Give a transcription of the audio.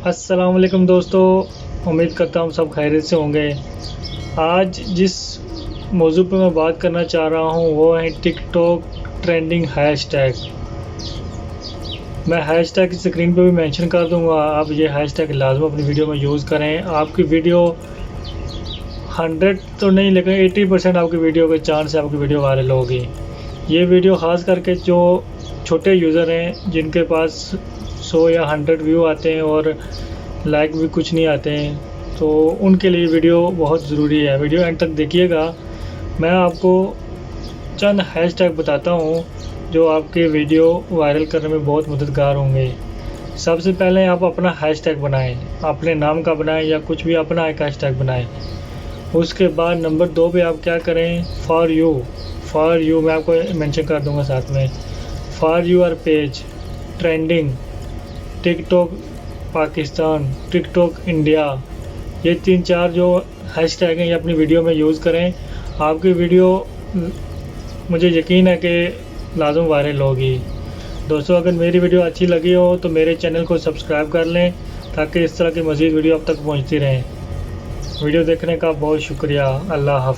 अस्सलाम वालेकुम दोस्तों, उम्मीद करता हूँ सब खैरियत से होंगे। आज जिस मौजू पे मैं बात करना चाह रहा हूँ वो है टिकटॉक ट्रेंडिंग हैशटैग। मैं हैशटैग स्क्रीन पे भी मेंशन कर दूँगा, आप ये हैशटैग लाज़िम अपनी वीडियो में यूज़ करें। आपकी वीडियो 100 तो नहीं लेकिन 80% आपकी वीडियो के चांस है आपकी वीडियो वायरल होगी। ये वीडियो ख़ास करके जो छोटे यूज़र हैं जिनके पास 100 या 100 व्यू आते हैं और लाइक भी कुछ नहीं आते हैं, तो उनके लिए वीडियो बहुत ज़रूरी है। वीडियो एंड तक देखिएगा। मैं आपको चंद हैशटैग बताता हूँ जो आपके वीडियो वायरल करने में बहुत मददगार होंगे। सबसे पहले आप अपना हैशटैग बनाएं, अपने नाम का बनाएं या कुछ भी अपना एक हैशटैग बनाएं। उसके बाद नंबर 2 पे आप क्या करें, फॉर यू मैं आपको मेंशन कर दूंगा साथ में। For your page, trending, TikTok Pakistan, TikTok India, ये 3-4 जो हैशटैग हैं ये अपनी वीडियो में यूज़ करें। आपकी वीडियो मुझे यकीन है कि लाज़िम वायरल होगी। दोस्तों, अगर मेरी वीडियो अच्छी लगी हो तो मेरे चैनल को सब्सक्राइब कर लें ताकि इस तरह की मज़ीद वीडियो अब तक पहुंचती रहें। वीडियो देखने का बहुत शुक्रिया। अल्लाह हाफ़िज़।